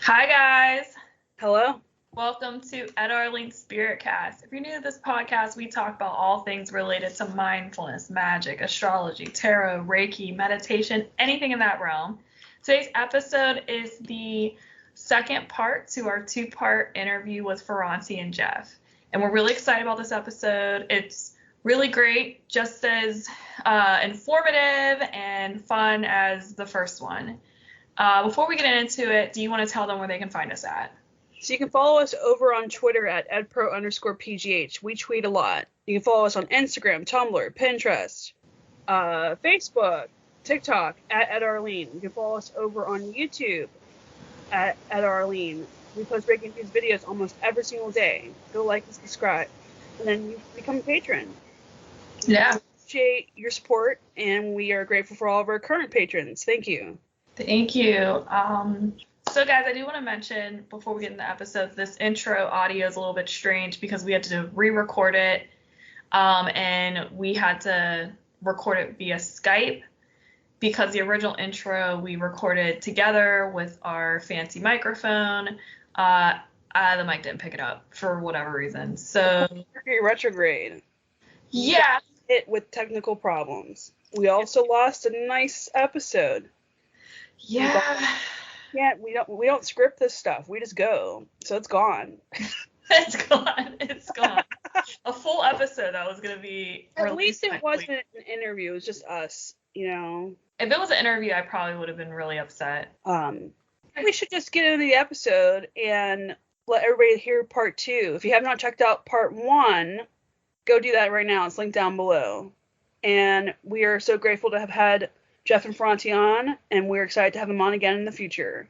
Hi, guys. Hello. Welcome to Etta Arlene Spiritcast. If you're new to this podcast, we talk about all things related to mindfulness, magic, astrology, tarot, Reiki, meditation, anything in that realm. Today's episode is the second part to our two-part interview with Ferranti and Jeff. And we're really excited about this episode. It's really great, just as informative and fun as the first one. Before we get into it, do you want to tell them where they can find us at? So you can follow us over on Twitter at edpro_pgh. We tweet a lot. You can follow us on Instagram, Tumblr, Pinterest, Facebook, TikTok at Etta Arlene. You can follow us over on YouTube at Etta Arlene. We post breaking news videos almost every single day. Go like and subscribe. And then you become a patron. Yeah. We appreciate your support, and we are grateful for all of our current patrons. Thank you. Thank you. So guys, I do want to mention before we get into the episode, this intro audio is a little bit strange because we had to re-record it, and we had to record it via Skype because the original intro we recorded together with our fancy microphone. The mic didn't pick it up for whatever reason. So Mercury retrograde. Yeah. Hit with technical problems. We also lost a nice episode. Yeah. Yeah, we don't script this stuff. We just go. So it's gone. It's gone. It's gone. A full episode that was going to be At least it wasn't an interview. It was just us, you know. If it was an interview, I probably would have been really upset. We should just get into the episode and let everybody hear part 2. If you have not checked out part 1, go do that right now. It's linked down below. And we are so grateful to have had Jeff and Ferranti on, and we're excited to have them on again in the future.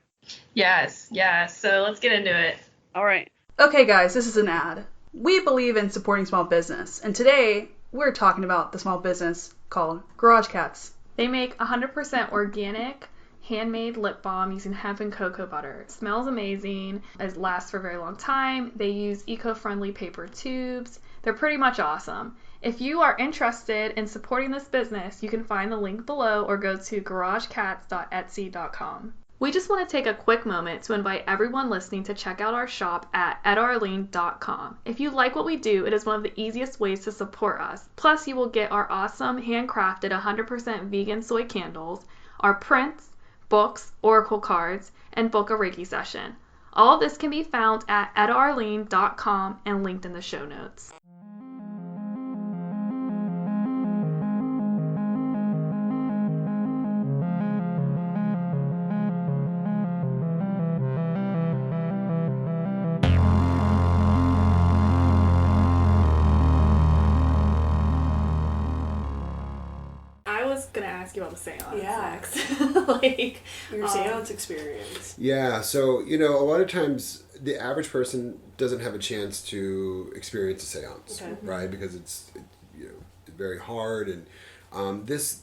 Yes. So let's get into it. All right. Okay, guys, this is an ad. We believe in supporting small business, and today we're talking about the small business called Garage Cats. They make 100% organic, handmade lip balm using hemp and cocoa butter. It smells amazing. It lasts for a very long time. They use eco-friendly paper tubes. They're pretty much awesome. If you are interested in supporting this business, you can find the link below or go to garagecats.etsy.com. We just want to take a quick moment to invite everyone listening to check out our shop at ettaarlene.com. If you like what we do, it is one of the easiest ways to support us. Plus, you will get our awesome handcrafted 100% vegan soy candles, our prints, books, oracle cards, and book a Reiki session. All of this can be found at ettaarlene.com and linked in the show notes. Gonna ask you about the seance next. Like your seance experience. Yeah, so a lot of times the average person doesn't have a chance to experience a seance, right? Because it's very hard, and this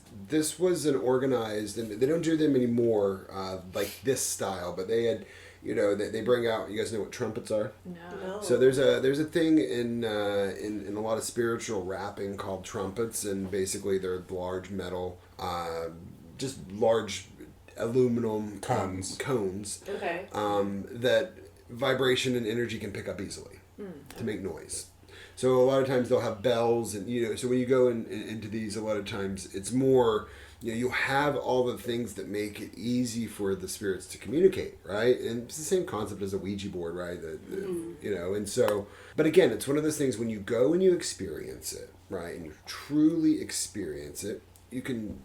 was an organized, and they don't do them anymore like this style, but they had. They bring out. You guys know what trumpets are? No. So there's a thing in a lot of spiritual rapping called trumpets, and basically they're large metal, just large aluminum cones. Okay. That vibration and energy can pick up easily to make noise. So a lot of times they'll have bells, and so when you go into these, a lot of times it's more. You'll have all the things that make it easy for the spirits to communicate, right? And it's the same concept as a Ouija board, right? And so, but again, it's one of those things when you go and you experience it, right? And you truly experience it, you can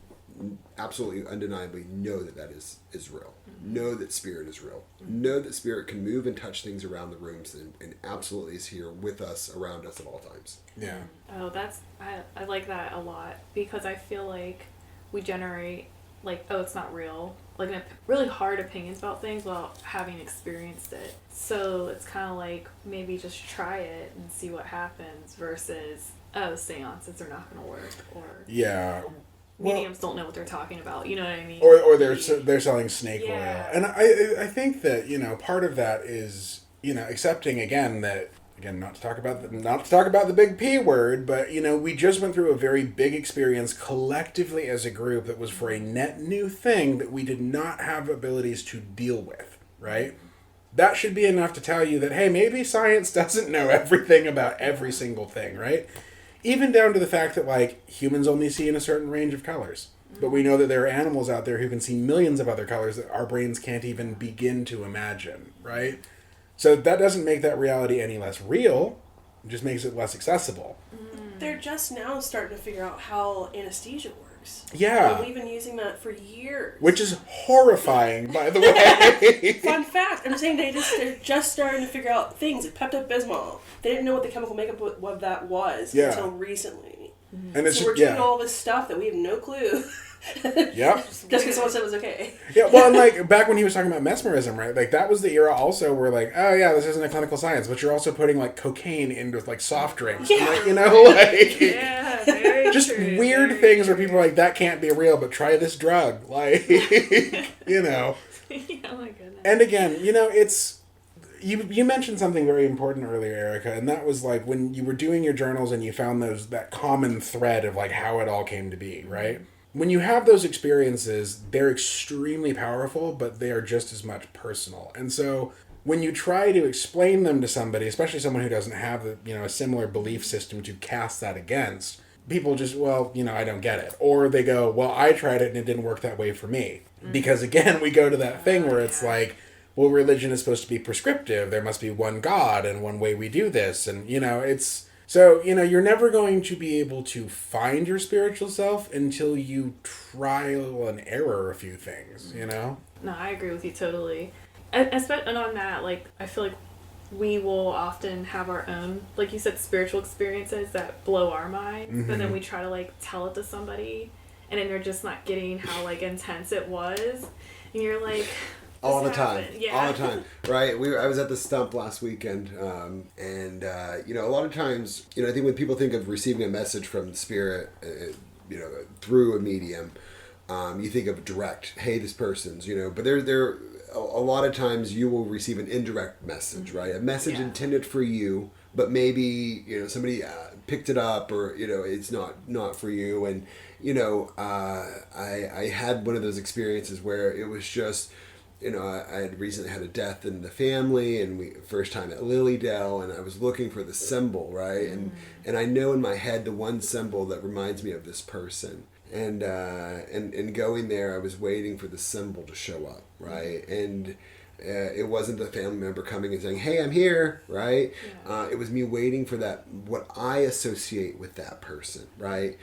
absolutely undeniably know that is real. Know that spirit is real. Know that spirit can move and touch things around the rooms and absolutely is here with us, around us at all times. Yeah. Oh, I like that a lot because I feel like we generate it's not real, really hard opinions about things without having experienced it. So it's kind of like maybe just try it and see what happens versus seances are not going to work, or mediums don't know what they're talking about. You know what I mean? Or they're selling snake oil, and I think that part of that is accepting again that. Again, not to talk about the big P word, but we just went through a very big experience collectively as a group that was for a net new thing that we did not have abilities to deal with, right? that should be enough to tell you that, hey, maybe science doesn't know everything about every single thing, right? Even down to the fact that, like, humans only see in a certain range of colors. But we know that there are animals out there who can see millions of other colors that our brains can't even begin to imagine, right? So that doesn't make that reality any less real. It just makes it less accessible. They're just now starting to figure out how anesthesia works. Yeah. And we've been using that for years. Which is horrifying, by the way. Fun fact, I'm saying they're just starting to figure out things like Pepto-Bismol. They didn't know what the chemical makeup of that was until recently. And it's so we're doing all this stuff that we have no clue. Yep. Just because someone said it was okay. Yeah, well, and like back when he was talking about mesmerism, right? Like that was the era also where like, oh yeah, this isn't a clinical science, but you're also putting like cocaine into like soft drinks. Yeah. Like, you know, like Yeah, very just true, weird very things true. where people are like, that can't be real, but try this drug. Like you know. Oh my goodness. And again, you know, it's you mentioned something very important earlier, Erica, and that was like when you were doing your journals and you found that common thread of like how it all came to be, right? When you have those experiences, they're extremely powerful, but they are just as much personal. And so when you try to explain them to somebody, especially someone who doesn't have a similar belief system to cast that against, people just, well, I don't get it. Or they go, well, I tried it and it didn't work that way for me. Because again, we go to that thing where it's like, well, religion is supposed to be prescriptive. There must be one God and one way we do this. And, it's... So, you're never going to be able to find your spiritual self until you trial and error a few things, No, I agree with you totally. And on that, like, I feel like we will often have our own, like you said, spiritual experiences that blow our minds, but then we try to, like, tell it to somebody, and then they're just not getting how, like, intense it was, and you're like... All the time, yeah. all the time, right? I was at the Stump last weekend, and a lot of times, I think when people think of receiving a message from the spirit, through a medium, you think of direct, hey, this person's, but there a lot of times you will receive an indirect message, right? A message intended for you, but maybe somebody picked it up, or it's not for you, and I had one of those experiences where it was just. I had recently had a death in the family, and first time at Lilydale, and I was looking for the symbol, right? And I know in my head the one symbol that reminds me of this person. And going there, I was waiting for the symbol to show up, right? And it wasn't the family member coming and saying, "Hey, I'm here," right? Yeah. It was me waiting for that, what I associate with that person, right?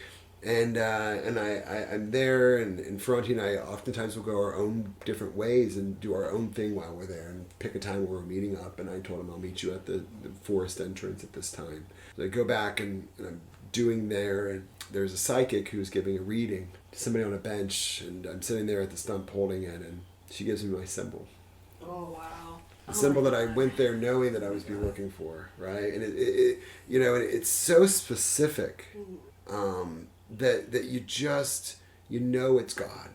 And I'm there, and Ferranti and I oftentimes will go our own different ways and do our own thing while we're there, and pick a time where we're meeting up. And I told him, I'll meet you at the forest entrance at this time. So I go back, and I'm doing there, and there's a psychic who's giving a reading to somebody on a bench, and I'm sitting there at the stump holding it, and she gives me my symbol. Oh, wow. The symbol that I went there knowing that I was be looking for, right? And it and it's so specific. That you just it's God,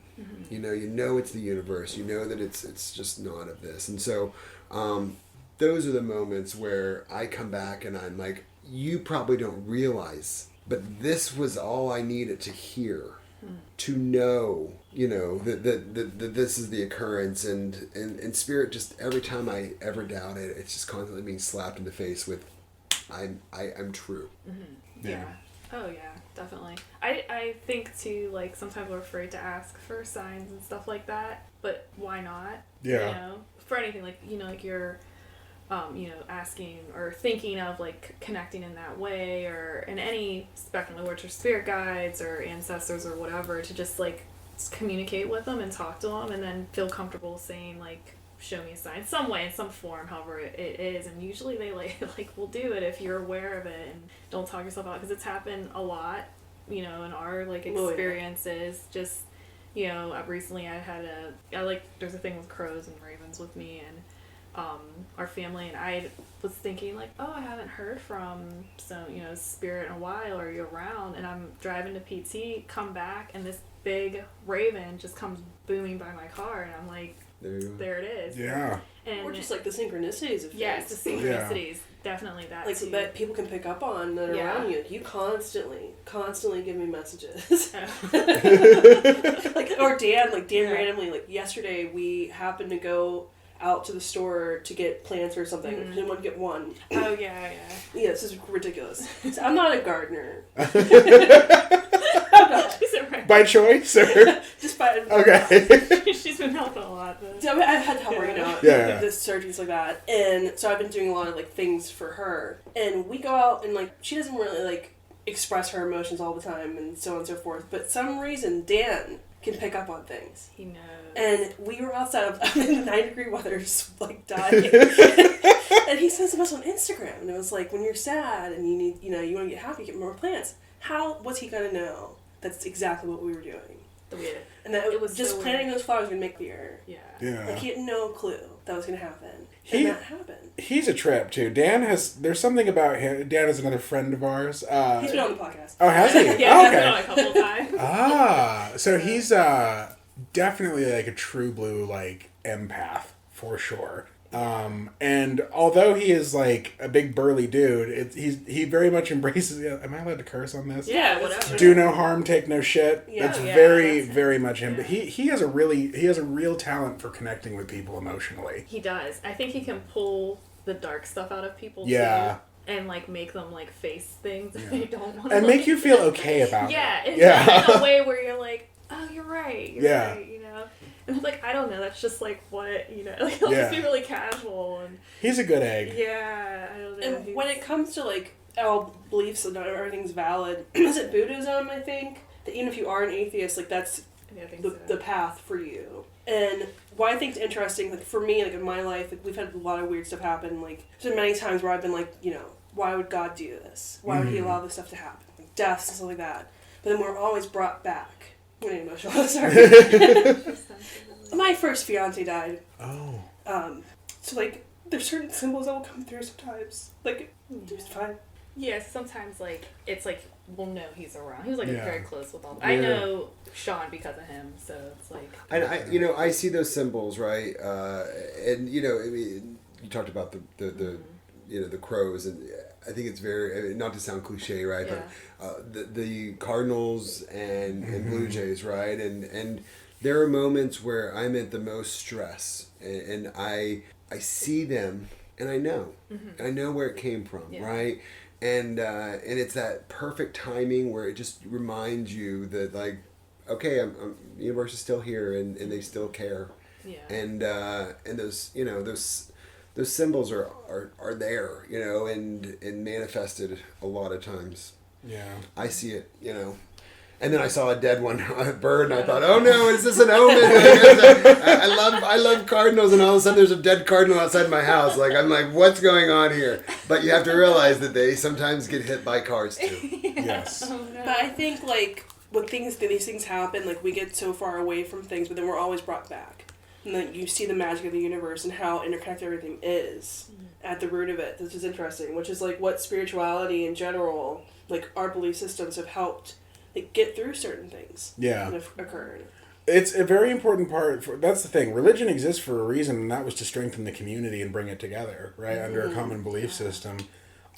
it's the universe, that it's just not of this, and so those are the moments where I come back and I'm like, you probably don't realize, but this was all I needed to hear, to know, that this is the occurrence, and spirit just every time I ever doubt it, it's just constantly being slapped in the face with, I'm true. Yeah. Oh yeah, definitely. I think too, like, sometimes we're afraid to ask for signs and stuff like that, but why not? Yeah. For anything, like, like you're, asking or thinking of, like, connecting in that way, or in any spectrum, whether it's spirit guides or ancestors or whatever, to just, like, communicate with them and talk to them, and then feel comfortable saying, like, show me a sign, some way, in some form, however it is, and usually they like will do it if you're aware of it and don't talk yourself out, because it's happened a lot, in our, like, experiences. Just, recently I had there's a thing with crows and ravens with me and our family, and I was thinking, like, oh, I haven't heard from some spirit in a while, are you around? And I'm driving to PT, come back, and this big raven just comes booming by my car, and I'm like, there it is. Yeah. Or just like the synchronicities of things. Yes, the synchronicities. Definitely that, like, too. that people can pick up on that are around you. You constantly give me messages. Oh. Like, or Dan randomly, like, yesterday we happened to go out to the store to get plants or something. Mm-hmm. Didn't want to get one. Oh, yeah. Yeah, this is ridiculous. So I'm not a gardener. By choice, or Just by okay. She's been helping a lot, though. So I had to help her, Yeah. with the surgeries like that. And so I've been doing a lot of, like, things for her. And we go out and, like, she doesn't really, like, express her emotions all the time and so on and so forth. But some reason, Dan can pick up on things. He knows. And we were outside of 9-degree weather, just, like, dying. And he sent us on Instagram. And it was like, when you're sad and you need, you want to get happy, get more plants. How was he going to know? That's exactly what we were doing. And that it was just so planting those flowers would make clear. Yeah. Like, he had no clue that was going to happen. And that happened. He's a trip, too. There's something about him. Dan is another friend of ours. He's been on the podcast. Oh, has he? Yeah, oh, okay. he's been on a couple of times. So he's definitely, like, a true blue, like, empath, for sure. And although he is like a big burly dude, he very much embraces. Am I allowed to curse on this? Yeah, whatever. Do no harm, take no shit. Yeah. That's Yeah, very much him. But he has a real talent for connecting with people emotionally. He does. I think he can pull the dark stuff out of people Yeah. too, and like make them like face things if they don't want to. And make you feel okay about it. Yeah. In a way where you're like, oh, you're right. You're Yeah. right, And it's like, I don't know, that's just like what, like he'll just be really casual and he's a good egg. yeah, I don't know. And when it comes to, like, all beliefs and everything's valid, is it Buddhism, I think? That even if you are an atheist, like, that's the path for you. And what I think is interesting, like, for me, like, in my life, like, we've had a lot of weird stuff happen. Like, there's been many times where I've been like, why would God do this? Why would he allow this stuff to happen? Like, deaths and stuff like that. But then we're always brought back. I'm getting emotional, sorry. My first fiance died. Oh. So, like, there's certain symbols that will come through sometimes. Like, it's fine. Yeah, sometimes, like, it's like, we'll know he's around. He was, like, very close with all that. Yeah. I know Sean because of him, so it's like... And I see those symbols, right? And, I mean, you talked about the crows, and I think it's very, not to sound cliche, right? Yeah. But the Cardinals and Blue Jays, right? And there are moments where I'm at the most stress, and I see them, and I know. I know where it came from, right? And it's that perfect timing where it just reminds you that, like, okay, the universe is still here, and they still care. Yeah. And those those symbols are there, and manifested a lot of times. Yeah. I see it, And then I saw a dead one, a bird, and I thought, oh no, is this an omen? I love cardinals, and all of a sudden there's a dead cardinal outside my house. Like, I'm like, what's going on here? But you have to realize that they sometimes get hit by cars too. Yes. Oh, no. But I think, like, when these things happen, like, we get so far away from things, but then we're always brought back. And then you see the magic of the universe and how interconnected everything is at the root of it. This is interesting, which is, like, what spirituality in general, like, our belief systems have helped, like, get through certain things that have occurred. It's a very important part. That's the thing. Religion exists for a reason, and that was to strengthen the community and bring it together, right, under a common belief system.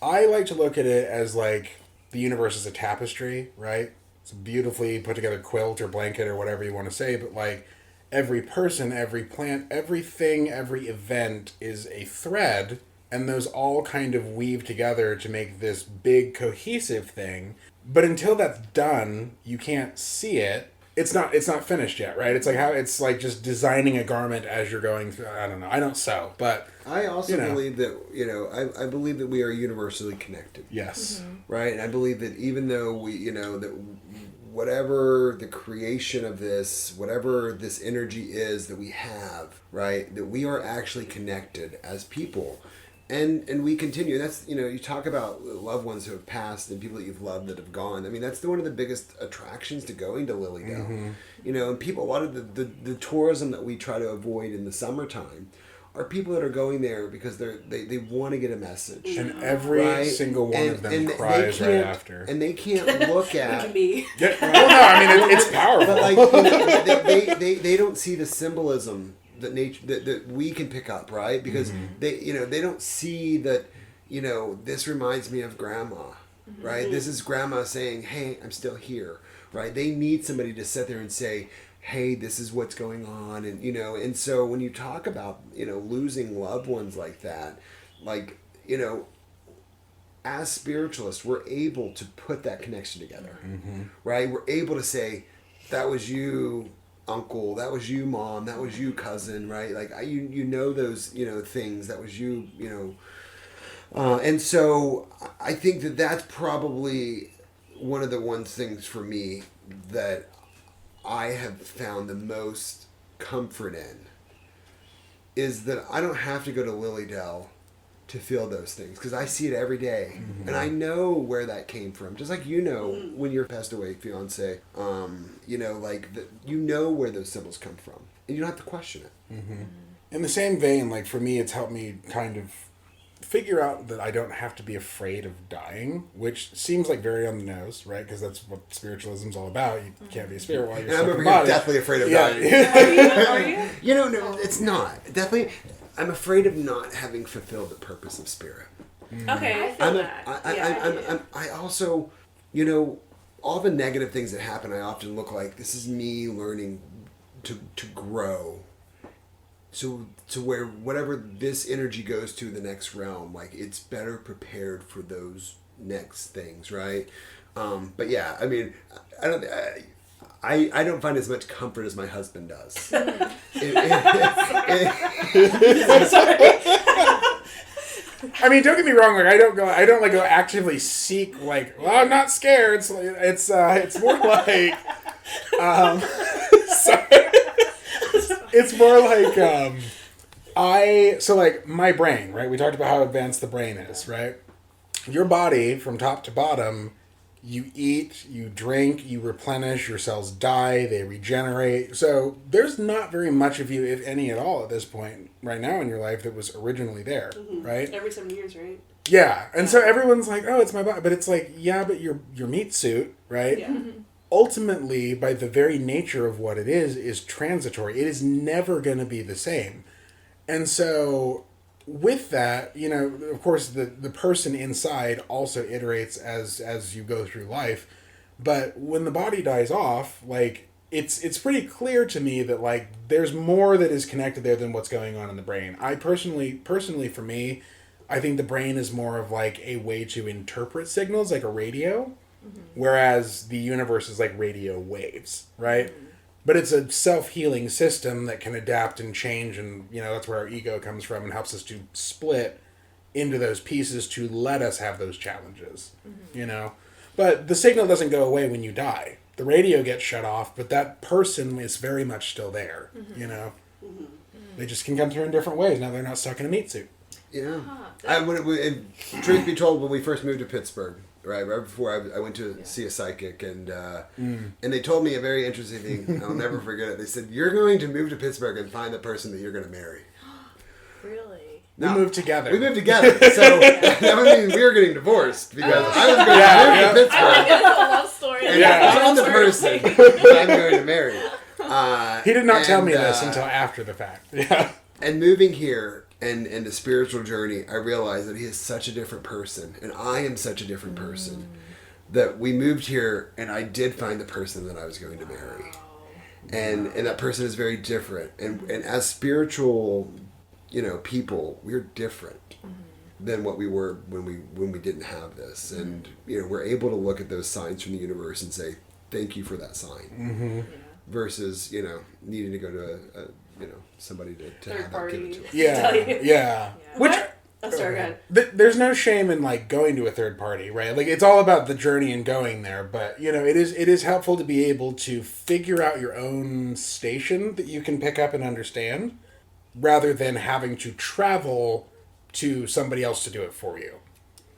I like to look at it as, like, the universe is a tapestry, right? It's a beautifully put together quilt or blanket or whatever you want to say, but, like, every person, every plant, everything, every event is a thread, and those all kind of weave together to make this big cohesive thing. But until that's done, you can't see it. It's not finished yet, right? It's like it's like just designing a garment as you're going through. I don't know. I don't sew, but I also believe that I believe that we are universally connected. Yes. Right, and I believe that even though we that whatever the creation of this, whatever this energy is that we have, right, that we are actually connected as people. And we continue. That's, you talk about loved ones who have passed and people that you've loved that have gone. I mean, that's one of the biggest attractions to going to Lilydale. And people, a lot of the tourism that we try to avoid in the summertime are people that are going there because they want to get a message. And every single one of them cries right after. And they can't look at... it's powerful. But, like, they don't see the symbolism that nature that we can pick up, right? Because they don't see that, this reminds me of grandma, right? This is grandma saying, hey, I'm still here, right? They need somebody to sit there and say, hey, this is what's going on. And, you know, and so when you talk about, you know, losing loved ones like that, like, you know, as spiritualists, we're able to put that connection together, right? We're able to say, that was you, uncle, that was you, mom, that was you, cousin, right? Like, you know those, you know, things, that was you, you know. And so I think that that's probably one of the things for me that I have found the most comfort in is that I don't have to go to Lilydale to feel those things, because I see it every day, and I know where that came from. Just like, you know, when your passed away fiance, you know, like you know where those symbols come from, and you don't have to question it. In the same vein, like for me, it's helped me kind of figure out that I don't have to be afraid of dying, which seems like very on the nose, right? Because that's what spiritualism's all about. You can't be a spirit while you're stuck in the body. Definitely afraid of dying. Are you? You know, no, it's not. Definitely, I'm afraid of not having fulfilled the purpose of spirit. Okay, I feel that. I also, you know, all the negative things that happen, I often look like, this is me learning to grow. So to where whatever this energy goes to the next realm, like it's better prepared for those next things, right? But yeah, I mean, I don't find as much comfort as my husband does. I mean, don't get me wrong. Like, I don't go actively seek. Like, well, I'm not scared. It's more like, sorry. It's more like, so like my brain, right? We talked about how advanced the brain is, right? Your body, from top to bottom, you eat, you drink, you replenish, your cells die, they regenerate. So there's not very much of you, if any at all, at this point right now in your life that was originally there, right? Every 7 years, right? Yeah, and so everyone's like, oh, it's my body. But it's like, yeah, but your meat suit, right? Yeah. Ultimately, by the very nature of what it is transitory. It is never going to be the same. And so with that, you know, of course, the person inside also iterates as you go through life. But when the body dies off, like, it's pretty clear to me that, like, there's more that is connected there than what's going on in the brain. I personally for me, I think the brain is more of like a way to interpret signals, like a radio. Whereas the universe is like radio waves, right? But it's a self-healing system that can adapt and change, and, you know, that's where our ego comes from and helps us to split into those pieces to let us have those challenges, you know? But the signal doesn't go away when you die. The radio gets shut off, but that person is very much still there, you know? They just can come through in different ways. Now they're not stuck in a meat suit. Yeah. And truth be told, when we first moved to Pittsburgh, right before I went to see a psychic, and they told me a very interesting thing. I'll never forget it. They said, you're going to move to Pittsburgh and find the person that you're going to marry. Really? We moved together. So that would mean we were getting divorced, because I was going to move to Pittsburgh. It's a love story. And I found the person that I'm going to marry. He did not tell me this until after the fact. Yeah. And moving here and the spiritual journey, I realized that he is such a different person, and I am such a different person, that we moved here and I did find the person that I was going to marry. And that person is very different. And as spiritual, you know, people, we're different than what we were when we didn't have this. And, you know, we're able to look at those signs from the universe and say, thank you for that sign. Versus, you know, needing to go to somebody to have that given to us. Yeah. Which, Sorry, go ahead. There's no shame in, like, going to a third party, right? Like, it's all about the journey and going there. But, you know, it is helpful to be able to figure out your own station that you can pick up and understand, rather than having to travel to somebody else to do it for you.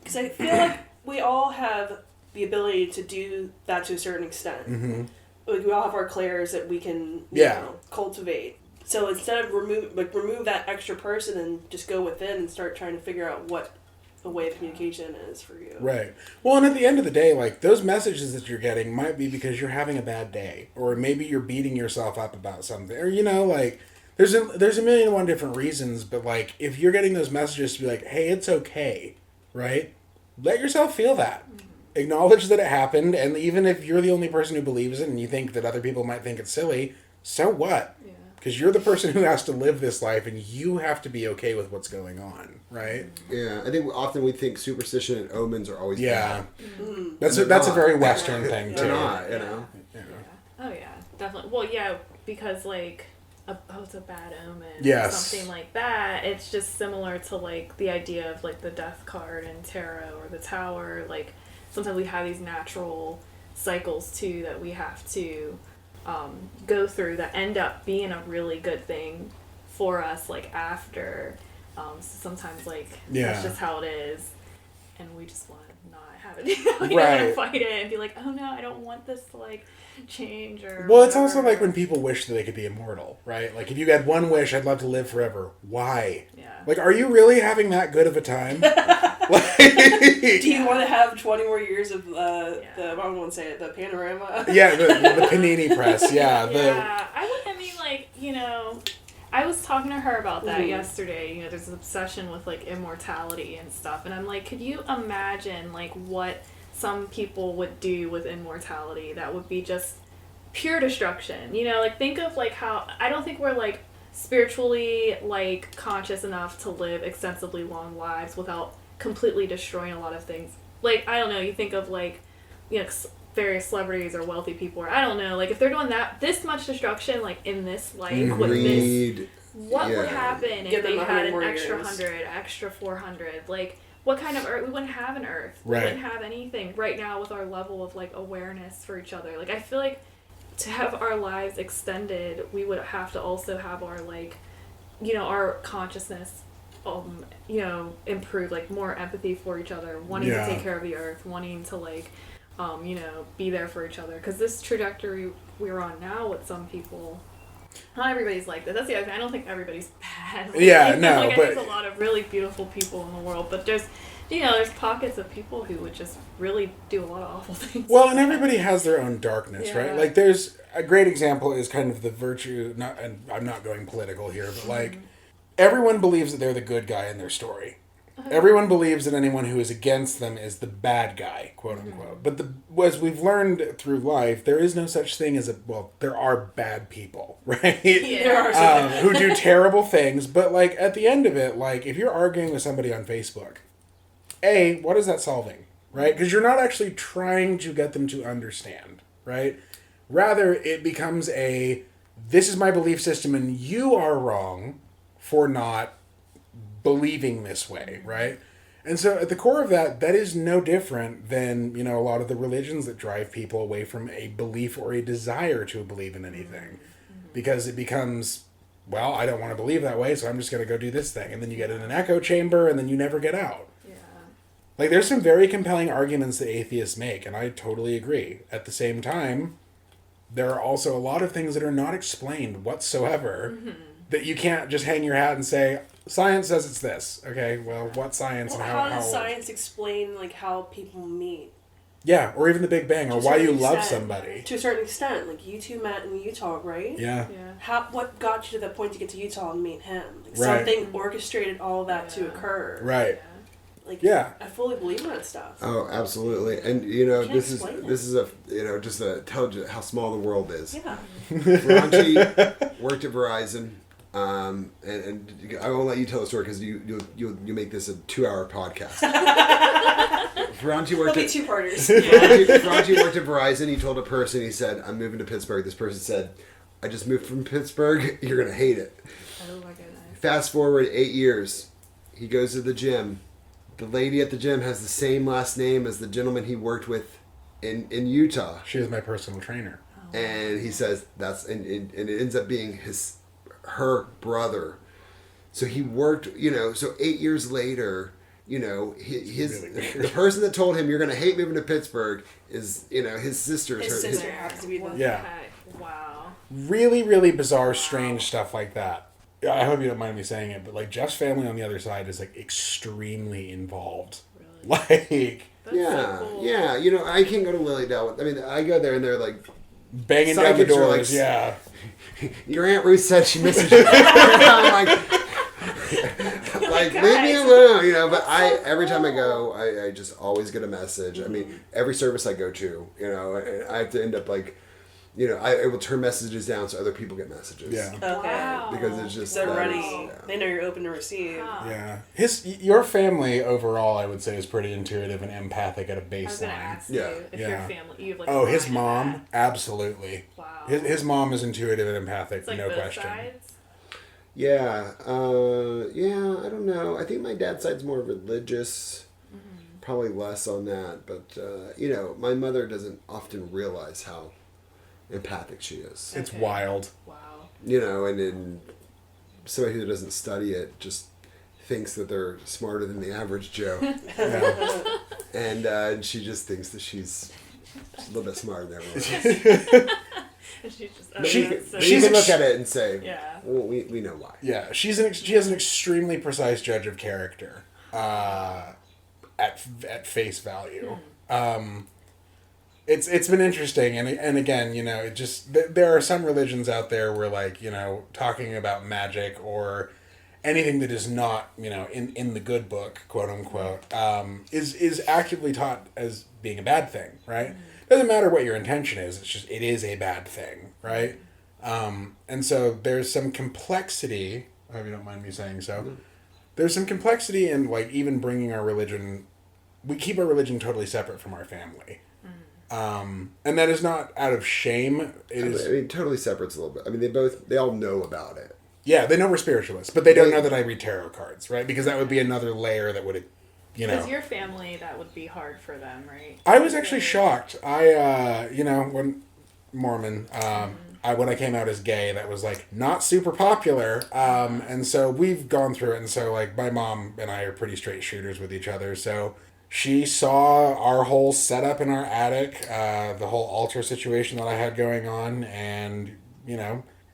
Because I feel like we all have the ability to do that to a certain extent. Like, we all have our clairs that we can you know, cultivate. So instead of remove that extra person and just go within and start trying to figure out what the way of communication is for you. Right. Well, and at the end of the day, like, those messages that you're getting might be because you're having a bad day, or maybe you're beating yourself up about something, or, you know, like, there's a million and one different reasons. But, like, if you're getting those messages to be like, hey, it's okay, right? Let yourself feel that. Acknowledge that it happened, and even if you're the only person who believes it and you think that other people might think it's silly, so what? Yeah. Because you're the person who has to live this life, and you have to be okay with what's going on, right? Yeah, I think often we think superstition and omens are always bad. That's a very Western thing, too. They're not, you know? Yeah. Oh, yeah, definitely. Well, yeah, because, like, it's a bad omen. Yes. Or something like that. It's just similar to, like, the idea of, like, the death card in tarot or the tower. Like, sometimes we have these natural cycles, too, that we have to go through that end up being a really good thing for us, like, after. So sometimes, like, that's just how it is. And we just want to not have it. We want to fight it and be like, oh, no, I don't want this to, like, change or Well, it's whatever. also like when people wish that they could be immortal, right? Like, if you had one wish, I'd love to live forever. Why? Yeah. Like, are you really having that good of a time? Like, Do you want to have 20 more years of I don't want to say it, the panorama? Yeah, the panini press. Yeah. I mean, like, you know, I was talking to her about that yesterday. You know, there's an obsession with, like, immortality and stuff. And I'm like, could you imagine, like, what some people would do with immortality that would be just pure destruction? You know, like, think of, like, how... I don't think we're, like, spiritually, like, conscious enough to live extensively long lives without completely destroying a lot of things. Like, I don't know, you think of, like, you know, various celebrities or wealthy people, or I don't know, like, if they're doing this much destruction, like, in this life, with this, what would happen if they had an extra 100, extra 400, like, what kind of Earth? We wouldn't have an Earth. We wouldn't have anything right now with our level of, like, awareness for each other. Like, I feel like to have our lives extended, we would have to also have our, like, you know, our consciousness, you know, improve, like, more empathy for each other, wanting to take care of the Earth, wanting to, like, you know, be there for each other. Because this trajectory we're on now with some people, not everybody's like that. That's the other thing. I don't think everybody's bad. Like, Yeah, no, like, but... I think there's a lot of really beautiful people in the world, but there's, you know, there's pockets of people who would just really do a lot of awful things. Well, and everybody has their own darkness, right? Like, there's a great example is kind of the virtue, and I'm not going political here, but, like, everyone believes that they're the good guy in their story. Everyone believes that anyone who is against them is the bad guy, quote unquote. But as we've learned through life, there is no such thing as there are bad people, right? Yeah. Who do terrible things. But, like, at the end of it, like, if you're arguing with somebody on Facebook, what is that solving, right? Because you're not actually trying to get them to understand, right? Rather, it becomes this is my belief system and you are wrong for not believing this way, right? And so at the core of that is no different than, you know, a lot of the religions that drive people away from a belief or a desire to believe in anything. Because it becomes, well, I don't want to believe that way, so I'm just going to go do this thing. And then you get in an echo chamber and then you never get out. Yeah. Like, there's some very compelling arguments that atheists make, and I totally agree. At the same time, there are also a lot of things that are not explained whatsoever that you can't just hang your hat and say, science says it's this. Okay, well, what science and how does science explain, like, how people meet? Yeah, or even the Big Bang, or why you love somebody. To a certain extent. Like, you two met in Utah, right? Yeah. What got you to that point to get to Utah and meet him? Like, Right. something orchestrated all that to occur. Right. Like, Yeah. I fully believe in that stuff. Oh, absolutely. And, you know, Can't this explain is a, you know, just to tell you how small the world is. Yeah. Ferranti worked at Verizon. And I won't let you tell the story because you make this a 2-hour podcast. Ferranti worked There'll be at two-parters. Ferranti worked at Verizon. He told a person, he said, "I'm moving to Pittsburgh." This person said, "I just moved from Pittsburgh. You're gonna hate it." Oh my goodness. Fast forward 8 years, he goes to the gym. The lady at the gym has the same last name as the gentleman he worked with in Utah. She was my personal trainer. And he says and it ends up being her brother. So he worked, you know, so 8 years later, you know, the person that told him you're going to hate moving to Pittsburgh is, you know, his sister's His sister happens to be the... Yeah. Wow. Really, really bizarre, strange stuff like that. I hope you don't mind me saying it, but, like, Jeff's family on the other side is, like, extremely involved. Really? Like... That's so cool. Yeah. You know, I can't go to Lilydale. I mean, I go there and they're, like... banging down the psychics are doors, like, yeah. Your Aunt Ruth said she misses you. I'm like, leave me alone, you know. But every time I go, I just always get a message. I mean, every service I go to, you know, I have to end up like, I will turn messages down so other people get messages. Yeah. Okay. Wow. Because it's just They're ready. Yeah. They know you're open to receive. Huh. Yeah. Your family overall, I would say, is pretty intuitive and empathic at a I was gonna baseline. ask Yeah. you if Yeah. your family, you have like. Oh, a his line of mom, that. absolutely. Wow. His mom is intuitive and empathic, It's like no both question. sides. Yeah. I don't know. I think my dad's side's more religious. Probably less on that. But, my mother doesn't often realize how empathic she is. It's Okay. wild. Wow. And then somebody who doesn't study it just thinks that they're smarter than the average Joe. Yeah. And she just thinks that she's a little bit smarter than everyone else. And she's just. But She- you can- so- but you she's can look ex- at it and say, Yeah. well, we know why. Yeah, she has an extremely precise judge of character at face value. It's been interesting, and again, it just there are some religions out there where talking about magic or anything that is not in the good book, quote unquote, is actively taught as being a bad thing, right? Doesn't matter what your intention is; it is a bad thing, right? And so there's some complexity. I hope you don't mind me saying so. There's some complexity in even bringing our religion. We keep our religion totally separate from our family, and that is not out of shame. It is. I mean, totally separate's a little bit. I mean, they all know about it. Yeah, they know we're spiritualists, but they don't know that I read tarot cards, right? Because that would be another layer that would, Because your family, that would be hard for them, right? I was actually shocked. When Mormon, when I came out as gay, that was not super popular. And so we've gone through it. And so my mom and I are pretty straight shooters with each other. So she saw our whole setup in our attic, the whole altar situation that I had going on. And,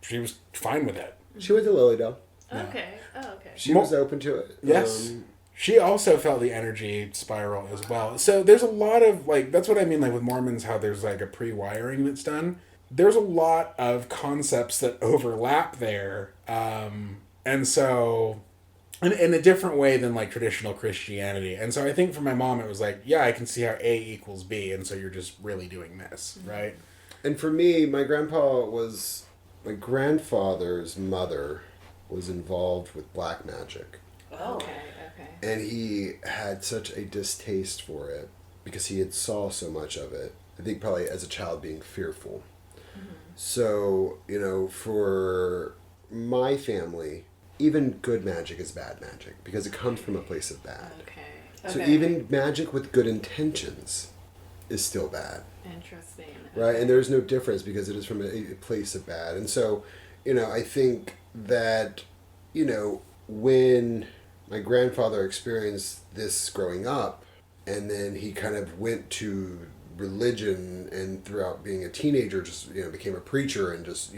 she was fine with it. She went to Lilydale. Okay. Oh, okay. She was open to it. Yes. She also felt the energy spiral as well. So there's a lot of, that's what I mean, with Mormons, how there's, a pre-wiring that's done. There's a lot of concepts that overlap there. And so, in a different way than, traditional Christianity. And so I think for my mom, it was I can see how A equals B, and so you're just really doing this, right? And for me, my grandfather's mother was involved with black magic. Oh. Okay. And he had such a distaste for it because he had saw so much of it. I think probably as a child being fearful. So, for my family, even good magic is bad magic because it comes from a place of bad. Okay. So even magic with good intentions is still bad. Interesting. Right? And there's no difference because it is from a place of bad. And so, I think that, when my grandfather experienced this growing up, and then he kind of went to religion, and throughout being a teenager just became a preacher and just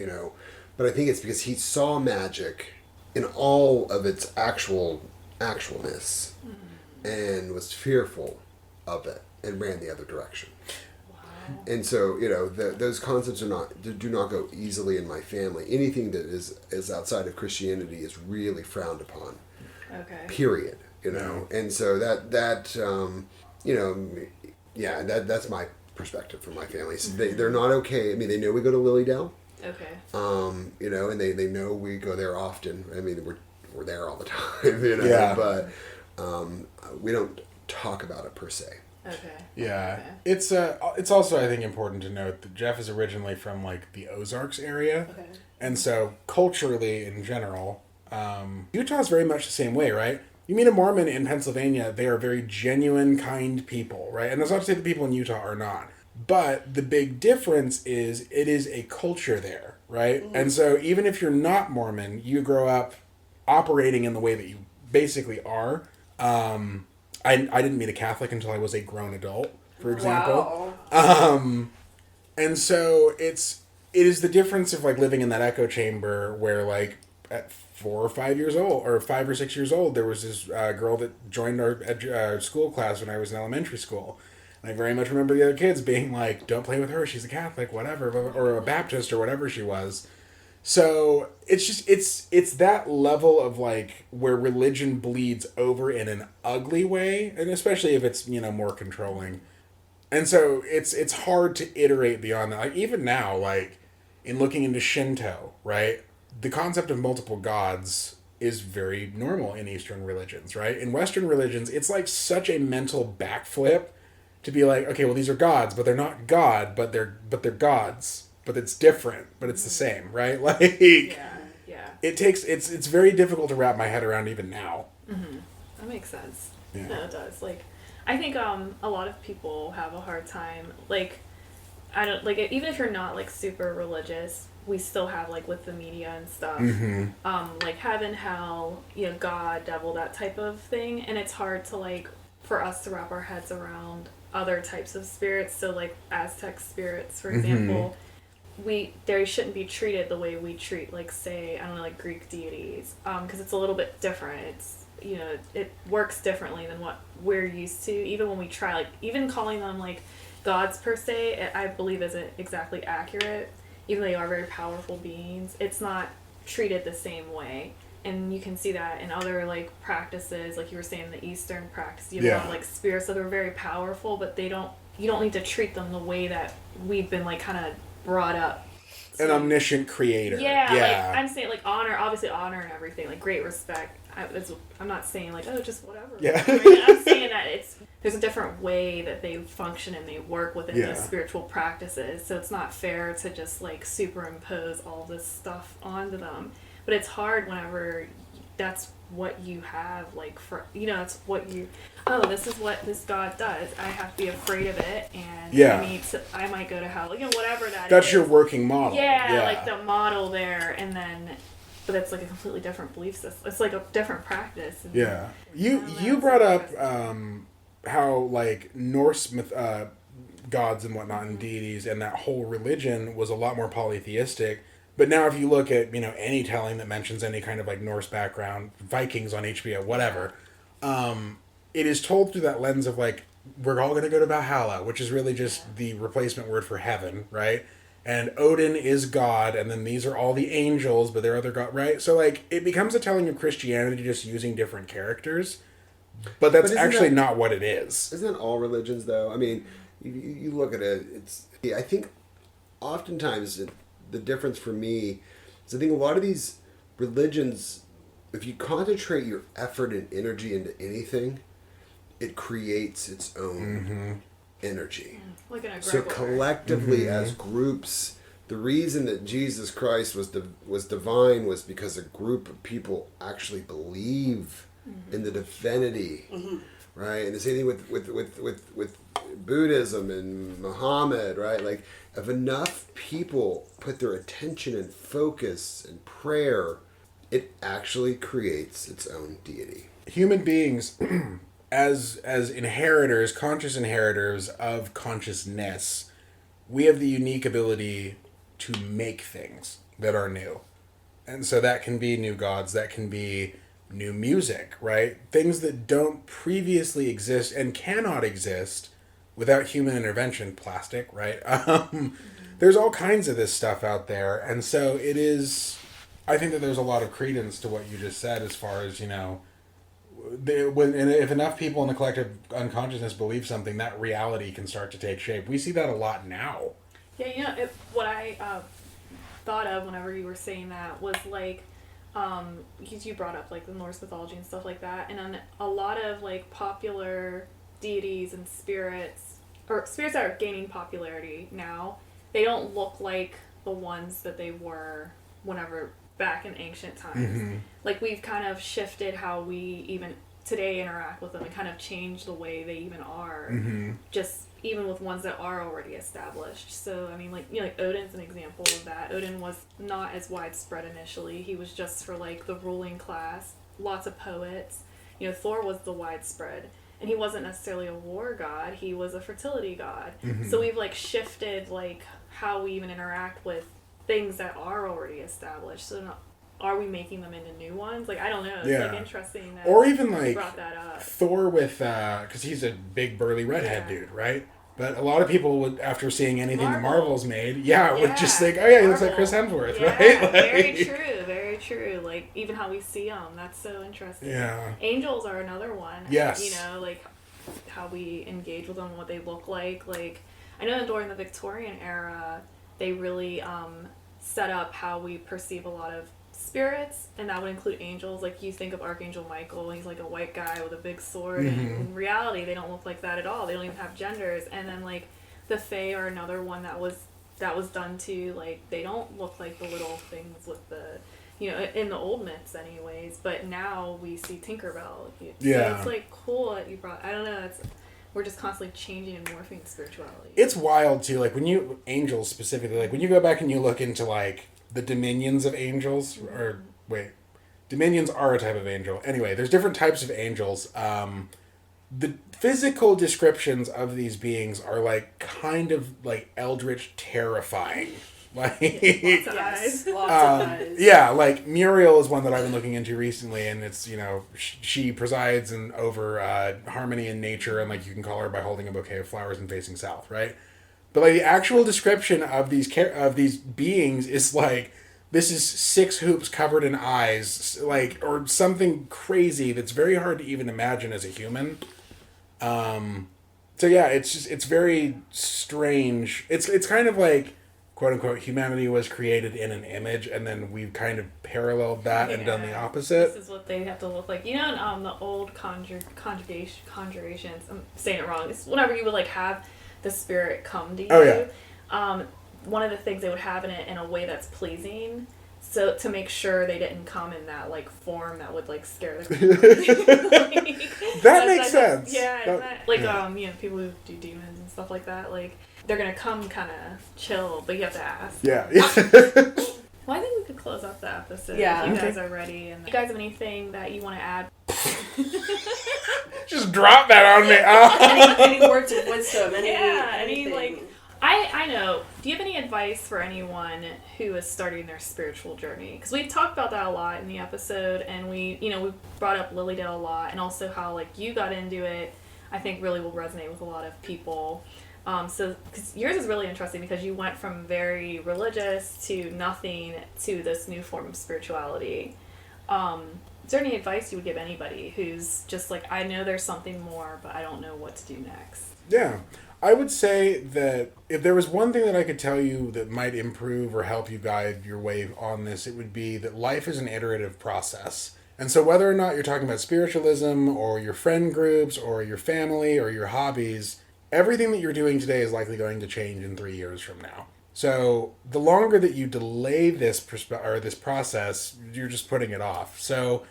but I think it's because he saw magic in all of its actualness and was fearful of it and ran the other direction. And so, those concepts do not go easily in my family. Anything that is outside of Christianity is really frowned upon. Okay. Period. And so that's my perspective from my family. So they're not okay. I mean, they know we go to Lilydale. Okay. And they know we go there often. I mean, we're there all the time. Yeah. But we don't talk about it per se. Okay. Yeah. Okay. It's also, I think, important to note that Jeff is originally from the Ozarks area. Okay. And so culturally in general, Utah's very much the same way, right? You meet a Mormon in Pennsylvania, they are very genuine, kind people, right? And that's not to say the people in Utah are not. But the big difference is it is a culture there, right? Mm-hmm. And so even if you're not Mormon, you grow up operating in the way that you basically are. I didn't meet a Catholic until I was a grown adult, for example. Wow. And so it is the difference of living in that echo chamber where at 4 or 5 years old, or 5 or 6 years old, there was this girl that joined our school class when I was in elementary school. And I very much remember the other kids being don't play with her, she's a Catholic, whatever, or a Baptist, or whatever she was. So it's just, it's that level of where religion bleeds over in an ugly way, and especially if it's, more controlling. And so it's hard to iterate beyond that. Like even now, like in looking into Shinto, right? The concept of multiple gods is very normal in Eastern religions, right? In Western religions, it's like such a mental backflip to be like, okay, well these are gods, but they're not God, but they're gods, but it's different, but it's the same, right? Like it's very difficult to wrap my head around even now. Mm-hmm. That makes sense. Yeah. No, it does. Like, I think a lot of people have a hard time. Like, I don't like even if you're not like super religious, we still have like with the media and stuff, like heaven, hell, God, devil, that type of thing, and it's hard to like for us to wrap our heads around other types of spirits. So like Aztec spirits, for example. They shouldn't be treated the way we treat, like, say, I don't know, like Greek deities, because it's a little bit different. It's, it works differently than what we're used to. Even when we try, like, even calling them, like, gods per se, I believe isn't exactly accurate. Even though they are very powerful beings, it's not treated the same way. And you can see that in other, like, practices, like you were saying, the Eastern practice. You have a lot of, like, spirits that are very powerful, but you don't need to treat them the way that we've been, like, kind of brought up. So, an omniscient creator. Yeah, like I'm saying, like obviously honor and everything, like great respect. I'm not saying like, oh, just whatever. Yeah. I'm saying that there's a different way that they function and they work within those spiritual practices. So it's not fair to just like superimpose all this stuff onto them. But it's hard whenever that's what you have, like, for that's what you this is what this God does. I have to be afraid of it, and I might go to hell, whatever that's your working model. Like the model there, and then but it's like a completely different belief system. It's like a different practice. And, you brought up how like Norse gods and whatnot and deities and that whole religion was a lot more polytheistic. But now if you look at, any telling that mentions any kind of like Norse background, Vikings on HBO, whatever, it is told through that lens of like, we're all going to go to Valhalla, which is really just the replacement word for heaven, right? And Odin is God, and then these are all the angels, but they're other God, right? So like, it becomes a telling of Christianity just using different characters, but that's actually not what it is. Isn't that all religions though? I mean, you look at it, I think oftentimes the difference for me is I think a lot of these religions, if you concentrate your effort and energy into anything, it creates its own energy. Like an so collectively as groups, the reason that Jesus Christ was divine was because a group of people actually believe in the divinity, right? And the same thing with Buddhism and Muhammad, right? Like, if enough people put their attention and focus and prayer, it actually creates its own deity. Human beings, as inheritors, conscious inheritors of consciousness, we have the unique ability to make things that are new. And so that can be new gods, that can be new music, right? Things that don't previously exist and cannot exist without human intervention. Plastic, right? There's all kinds of this stuff out there. And so it is, I think that there's a lot of credence to what you just said as far as, if enough people in the collective unconsciousness believe something, that reality can start to take shape. We see that a lot now. Yeah, what I thought of whenever you were saying that was like, because you brought up like the Norse mythology and stuff like that, and then a lot of like popular deities and spirits, or spirits that are gaining popularity now, they don't look like the ones that they were whenever back in ancient times. Like, we've kind of shifted how we even today interact with them and kind of changed the way they even are, just even with ones that are already established. So I mean, like, like Odin's an example of that. Odin was not as widespread initially. He was just for like the ruling class, lots of poets. Thor was the widespread, and he wasn't necessarily a war god, he was a fertility god. So we've like shifted like how we even interact with things that are already established. So are we making them into new ones? Like, I don't know. It's like interesting that or even like you brought that up. Thor with because he's a big burly redhead dude, right? But a lot of people would, after seeing anything the Marvels made, would just think, oh yeah, he looks like Chris Hemsworth, right? Like, very true. Like, even how we see them, that's so interesting. Yeah. Angels are another one. Yes. Like, how we engage with them, what they look like. Like, I know that during the Victorian era, they really set up how we perceive a lot of spirits, and that would include angels. Like, you think of Archangel Michael, he's like a white guy with a big sword, and in reality they don't look like that at all. They don't even have genders. And then like the Fae are another one that was done too. Like, they don't look like the little things with the, you know, in the old myths anyways, but now we see Tinkerbell. So it's like cool that you brought, I don't know, we're just constantly changing and morphing spirituality. It's wild too, like when you, angels specifically, like when you go back and you look into like the dominions of angels, or wait, dominions are a type of angel. Anyway, there's different types of angels. The physical descriptions of these beings are like kind of like eldritch terrifying. Like, lots of eyes. Yeah, like Muriel is one that I've been looking into recently, and it's, you know, she presides over harmony in nature, and like you can call her by holding a bouquet of flowers and facing south, right? But like the actual description of these beings is like, this is 6 hoops covered in eyes, like, or something crazy that's very hard to even imagine as a human. So yeah, it's very strange. It's kind of like, quote unquote, humanity was created in an image, and then we've kind of paralleled that and done the opposite. This is what they have to look like. You know, in the old conjurations, I'm saying it wrong. It's whenever you would like have the spirit come to you. Oh, yeah. One of the things they would have in it in a way that's pleasing, so to make sure they didn't come in that like form that would like scare the that makes sense. You know, people who do demons and stuff like that, like, they're gonna come kind of chill, but you have to ask. Yeah. Well, I think we could close up the episode. Yeah. If you guys are ready, and you guys have anything that you want to add? Just drop that on me. Any words of wisdom? Anything? Like, I know. Do you have any advice for anyone who is starting their spiritual journey? Because we talked about that a lot in the episode, and we brought up Lily did a lot, and also how like you got into it. I think really will resonate with a lot of people. So, because yours is really interesting because you went from very religious to nothing to this new form of spirituality. Is there any advice you would give anybody who's just like, I know there's something more, but I don't know what to do next? Yeah. I would say that if there was one thing that I could tell you that might improve or help you guide your way on this, it would be that life is an iterative process. And so whether or not you're talking about spiritualism or your friend groups or your family or your hobbies, everything that you're doing today is likely going to change in 3 years from now. So the longer that you delay this process, you're just putting it off. So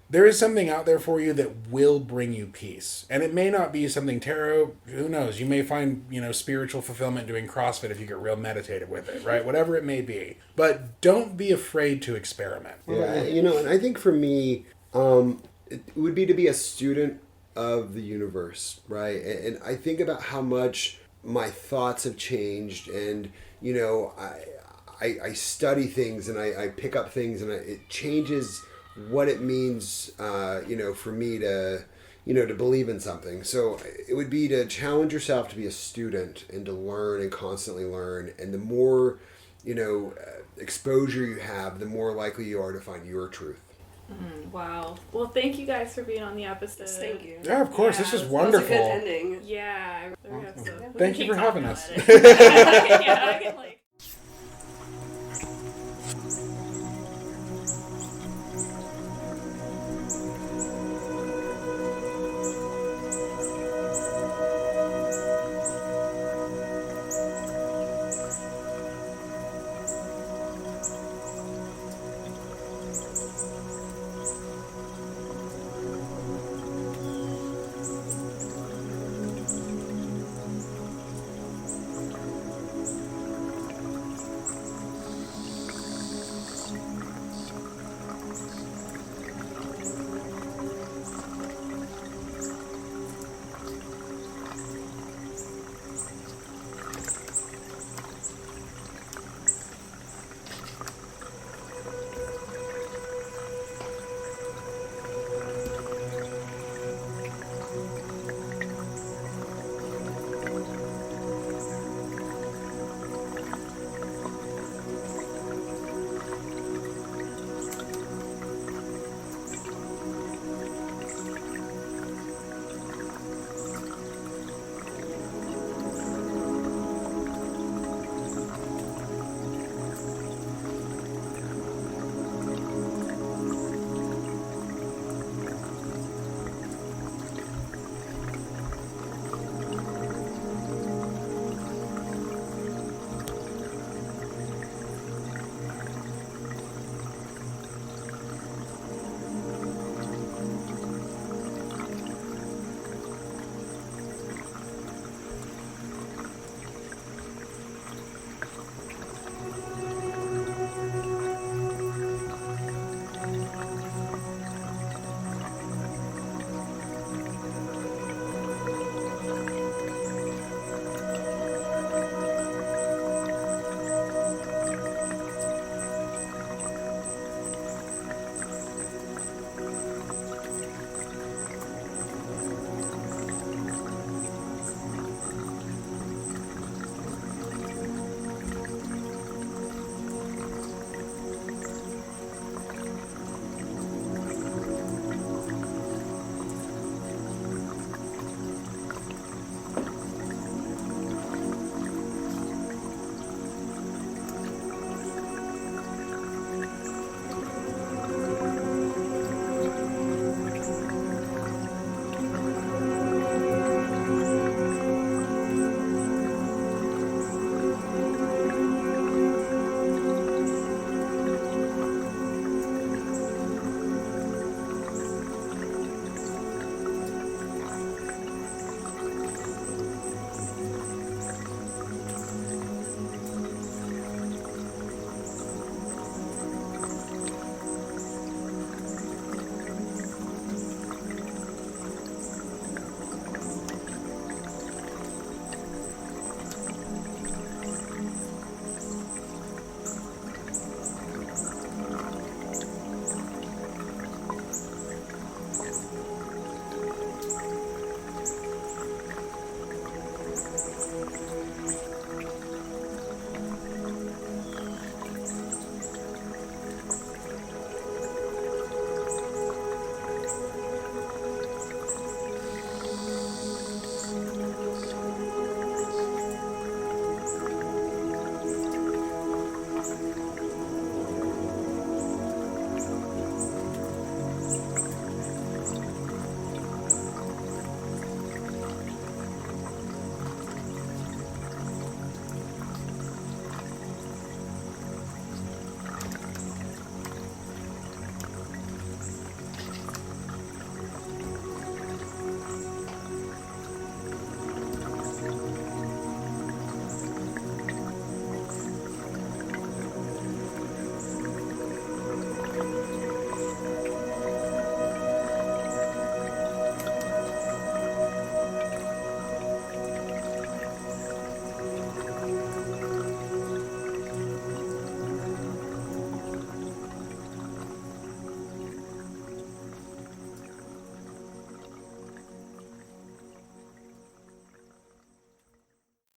there is something out there for you that will bring you peace. And it may not be something tarot. Who knows? You may find, spiritual fulfillment doing CrossFit if you get real meditative with it, right? Whatever it may be. But don't be afraid to experiment. Yeah, and I think for me, it would be to be a student of the universe, right? And I think about how much my thoughts have changed, and I study things and I pick up things, and it changes what it means for me to to believe in something. So it would be to challenge yourself to be a student and to learn and constantly learn, and the more exposure you have, the more likely you are to find your truth. Wow. Well, thank you guys for being on the episode. Thank you. Yeah, of course. This is wonderful. That's a good ending. Yeah. Thank you for having us. I can